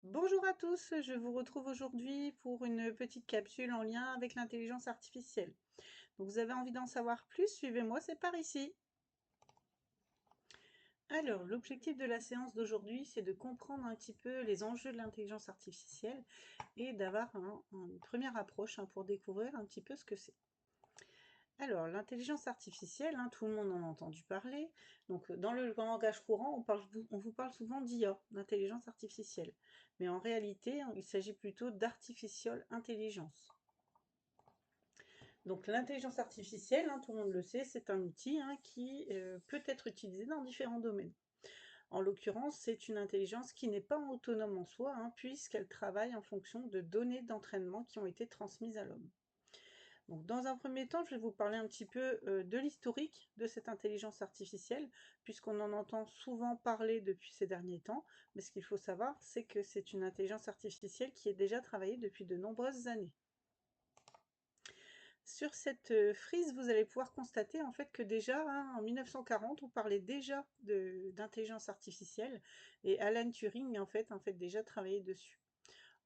Bonjour à tous, je vous retrouve aujourd'hui pour une petite capsule en lien avec l'intelligence artificielle. Donc vous avez envie d'en savoir plus? Suivez-moi, c'est par ici. Alors, l'objectif de la séance d'aujourd'hui, c'est de comprendre un petit peu les enjeux de l'intelligence artificielle et d'avoir une première approche pour découvrir un petit peu ce que c'est. Alors, l'intelligence artificielle, tout le monde en a entendu parler. Donc, dans le langage courant, on vous parle souvent d'IA, d'intelligence artificielle. Mais en réalité, il s'agit plutôt d'artificial intelligence. Donc, l'intelligence artificielle, tout le monde le sait, c'est un outil qui peut être utilisé dans différents domaines. En l'occurrence, c'est une intelligence qui n'est pas autonome en soi, puisqu'elle travaille en fonction de données d'entraînement qui ont été transmises à l'homme. Donc, dans un premier temps, je vais vous parler un petit peu de l'historique de cette intelligence artificielle, puisqu'on en entend souvent parler depuis ces derniers temps. Mais ce qu'il faut savoir, c'est que c'est une intelligence artificielle qui est déjà travaillée depuis de nombreuses années. Sur cette frise, vous allez pouvoir constater en fait que déjà, en 1940, on parlait déjà d'intelligence artificielle et Alan Turing en fait déjà travaillé dessus.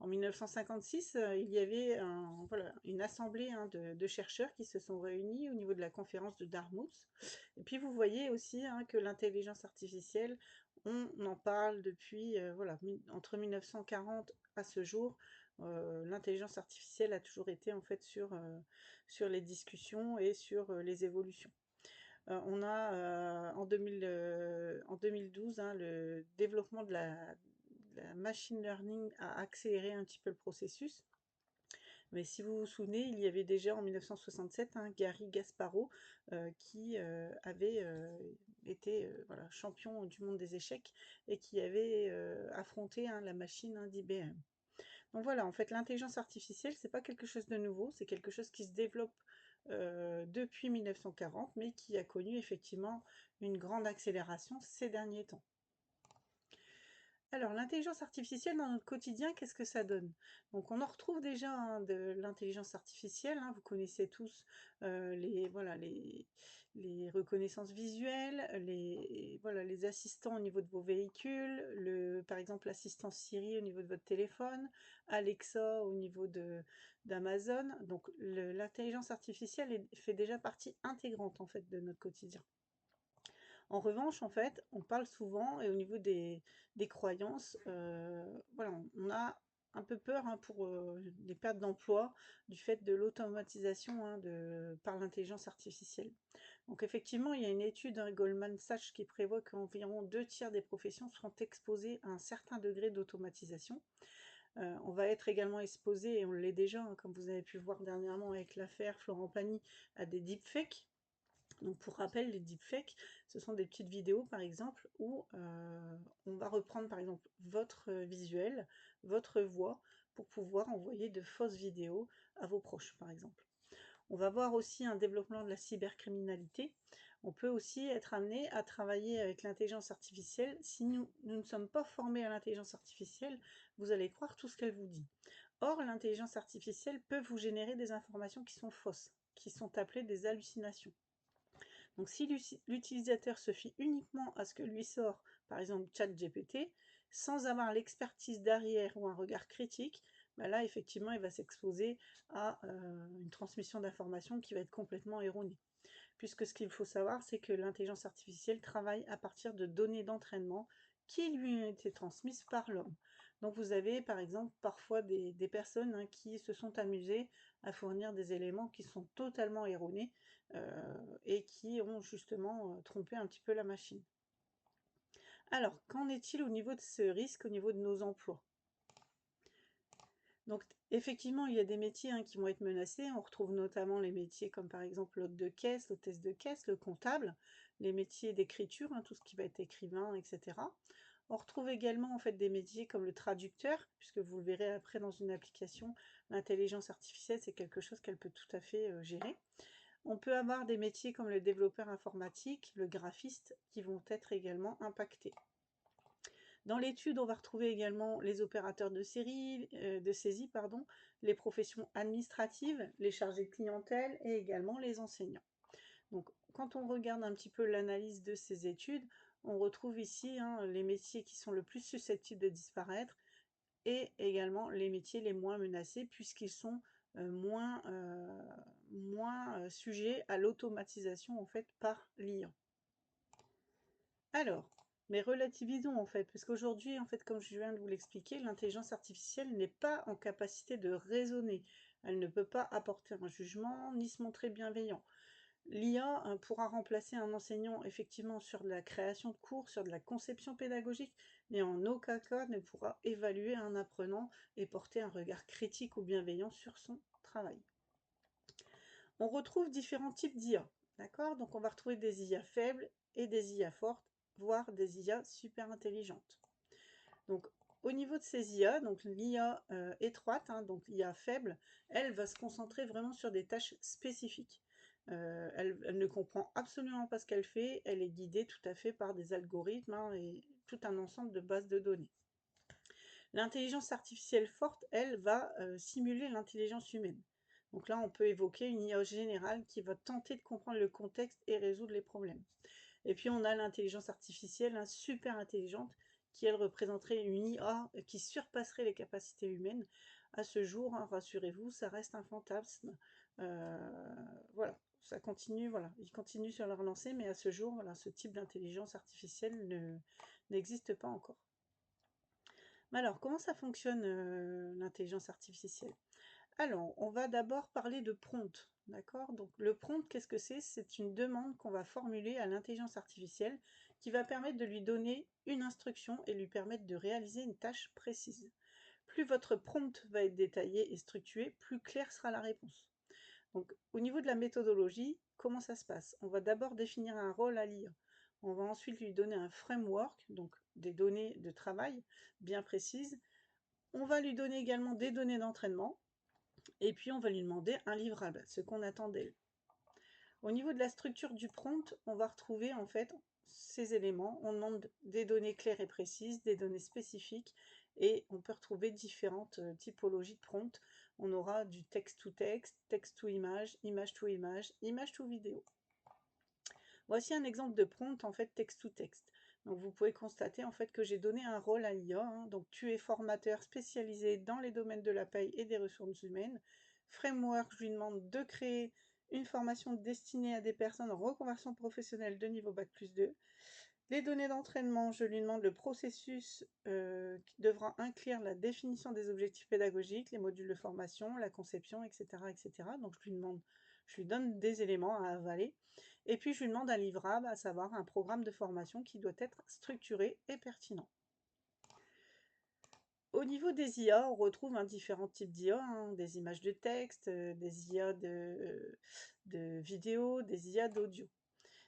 En 1956, il y avait voilà, une assemblée de chercheurs qui se sont réunis au niveau de la conférence de Dartmouth. Et puis vous voyez aussi que l'intelligence artificielle, on en parle depuis voilà, entre 1940 à ce jour. L'intelligence artificielle a toujours été en fait sur les discussions et sur les évolutions. On a en 2012 le développement de la machine learning a accéléré un petit peu le processus. Mais si vous vous souvenez, il y avait déjà en 1967 Gary Gasparov qui avait été voilà, champion du monde des échecs et qui avait affronté la machine d'IBM. Donc voilà, en fait, l'intelligence artificielle, c'est pas quelque chose de nouveau, c'est quelque chose qui se développe depuis 1940, mais qui a connu effectivement une grande accélération ces derniers temps. Alors, l'intelligence artificielle dans notre quotidien, qu'est-ce que ça donne? Donc, on en retrouve déjà de l'intelligence artificielle, vous connaissez tous voilà, les reconnaissances visuelles, voilà, les assistants au niveau de vos véhicules, par exemple l'assistant Siri au niveau de votre téléphone, Alexa au niveau d'Amazon. Donc, l'intelligence artificielle fait déjà partie intégrante en fait de notre quotidien. En revanche, en fait, on parle souvent, et au niveau des croyances, voilà, on a un peu peur pour les pertes d'emploi du fait de l'automatisation par l'intelligence artificielle. Donc effectivement, il y a une étude Goldman Sachs qui prévoit qu'environ 2 tiers des professions seront exposées à un certain degré d'automatisation. On va être également exposé, et on l'est déjà, comme vous avez pu voir dernièrement avec l'affaire Florent Pagny, à des deepfakes. Donc pour rappel, les deepfakes, ce sont des petites vidéos par exemple où on va reprendre par exemple votre visuel, votre voix, pour pouvoir envoyer de fausses vidéos à vos proches par exemple. On va voir aussi un développement de la cybercriminalité. On peut aussi être amené à travailler avec l'intelligence artificielle. Si nous ne sommes pas formés à l'intelligence artificielle, vous allez croire tout ce qu'elle vous dit. Or, l'intelligence artificielle peut vous générer des informations qui sont fausses, qui sont appelées des hallucinations. Donc si l'utilisateur se fie uniquement à ce que lui sort, par exemple ChatGPT, sans avoir l'expertise derrière ou un regard critique, là effectivement il va s'exposer à une transmission d'informations qui va être complètement erronée. Puisque ce qu'il faut savoir, c'est que l'intelligence artificielle travaille à partir de données d'entraînement qui lui ont été transmises par l'homme. Donc vous avez par exemple parfois des personnes qui se sont amusées à fournir des éléments qui sont totalement erronés et qui ont justement trompé un petit peu la machine. Alors, qu'en est-il au niveau de ce risque, au niveau de nos emplois? Donc effectivement, il y a des métiers qui vont être menacés. On retrouve notamment les métiers comme par exemple l'hôte de caisse, l'hôtesse de caisse, le comptable, les métiers d'écriture, tout ce qui va être écrivain, etc. On retrouve également en fait des métiers comme le traducteur, puisque vous le verrez après dans une application, l'intelligence artificielle, c'est quelque chose qu'elle peut tout à fait gérer. On peut avoir des métiers comme le développeur informatique, le graphiste, qui vont être également impactés. Dans l'étude, on va retrouver également les opérateurs de saisie, pardon, les professions administratives, les chargés de clientèle et également les enseignants. Donc, quand on regarde un petit peu l'analyse de ces études, on retrouve ici les métiers qui sont le plus susceptibles de disparaître. et également les métiers les moins menacés puisqu'ils sont moins, sujets à l'automatisation en fait par l'IA. Alors, mais relativisons en fait, parce qu'aujourd'hui, en fait, comme je viens de vous l'expliquer, l'intelligence artificielle n'est pas en capacité de raisonner. Elle ne peut pas apporter un jugement ni se montrer bienveillant. L'IA pourra remplacer un enseignant effectivement sur de la création de cours, sur de la conception pédagogique, mais en aucun cas ne pourra évaluer un apprenant et porter un regard critique ou bienveillant sur son travail. On retrouve différents types d'IA, d'accord? Donc on va retrouver des IA faibles et des IA fortes, voire des IA super intelligentes. Donc au niveau de ces IA, donc l'IA étroite, donc l'IA faible, elle va se concentrer vraiment sur des tâches spécifiques. Elle ne comprend absolument pas ce qu'elle fait, elle est guidée tout à fait par des algorithmes et tout un ensemble de bases de données. L'intelligence artificielle forte, elle, va simuler l'intelligence humaine. Donc là, on peut évoquer une IA générale qui va tenter de comprendre le contexte et résoudre les problèmes. Et puis on a l'intelligence artificielle super intelligente qui, elle, représenterait une IA qui surpasserait les capacités humaines. À ce jour, rassurez-vous, ça reste un fantasme. Voilà, ça continue, voilà, ils continuent sur leur lancée, mais à ce jour, voilà, ce type d'intelligence artificielle n'existe pas encore. Alors, comment ça fonctionne l'intelligence artificielle? Alors, on va d'abord parler de prompt, d'accord? Donc, le prompt, qu'est-ce que c'est? C'est une demande qu'on va formuler à l'intelligence artificielle qui va permettre de lui donner une instruction et lui permettre de réaliser une tâche précise. Plus votre prompt va être détaillé et structuré, plus claire sera la réponse. Donc, au niveau de la méthodologie, comment ça se passe? On va d'abord définir un rôle à l'IA. On va ensuite lui donner un framework, donc des données de travail bien précises. On va lui donner également des données d'entraînement. Et puis, on va lui demander un livrable, ce qu'on attend d'elle. Au niveau de la structure du prompt, on va retrouver en fait ces éléments. On demande des données claires et précises, des données spécifiques, et on peut retrouver différentes typologies de prompt. On aura du texte-to-texte, texte-to-image, image-to-image, image-to-vidéo. Voici un exemple de prompt en fait texte-to-texte. Donc vous pouvez constater en fait que j'ai donné un rôle à l'IA. Donc tu es formateur spécialisé dans les domaines de la paie et des ressources humaines. Framework, je lui demande de créer une formation destinée à des personnes en reconversion professionnelle de niveau Bac+2. Les données d'entraînement, je lui demande le processus qui devra inclure la définition des objectifs pédagogiques, les modules de formation, la conception, etc. etc. Donc je lui donne des éléments à avaler. Et puis je lui demande un livrable, à savoir un programme de formation qui doit être structuré et pertinent. Au niveau des IA, on retrouve différents types d'IA, des images de texte, des IA de vidéo, des IA d'audio.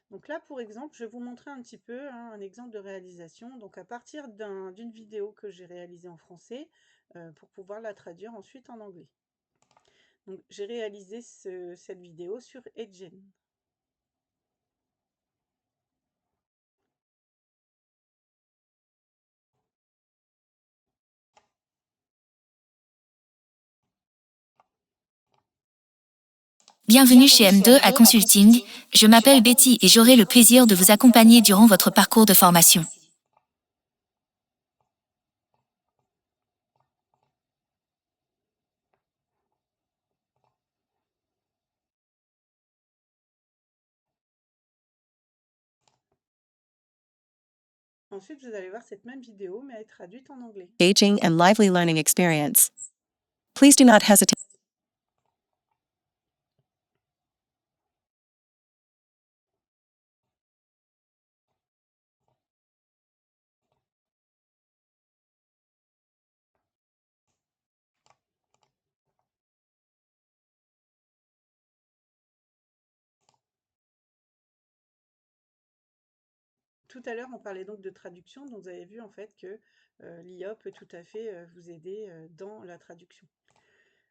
Donc là, pour exemple, je vais vous montrer un petit peu un exemple de réalisation. Donc à partir d'une vidéo que j'ai réalisée en français, pour pouvoir la traduire ensuite en anglais. Donc j'ai réalisé cette vidéo sur Edgen. Bienvenue chez M2 à Consulting, je m'appelle Betty et j'aurai le plaisir de vous accompagner durant votre parcours de formation. Ensuite, vous allez voir cette même vidéo, mais elle est traduite en anglais. Engaging and lively learning experience. Please do not hesitate. Tout à l'heure, on parlait donc de traduction, donc vous avez vu en fait que l'IA peut tout à fait vous aider dans la traduction.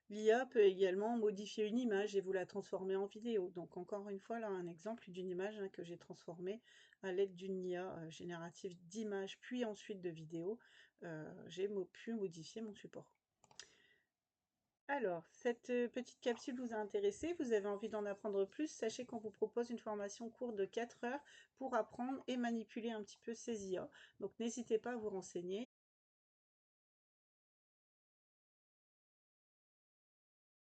L'IA peut également modifier une image et vous la transformer en vidéo. Donc encore une fois, là, un exemple d'une image que j'ai transformée à l'aide d'une IA générative d'images, puis ensuite de vidéos. J'ai pu modifier mon support. Alors, cette petite capsule vous a intéressé, vous avez envie d'en apprendre plus, sachez qu'on vous propose une formation courte de 4 heures pour apprendre et manipuler un petit peu ces IA. Donc n'hésitez pas à vous renseigner.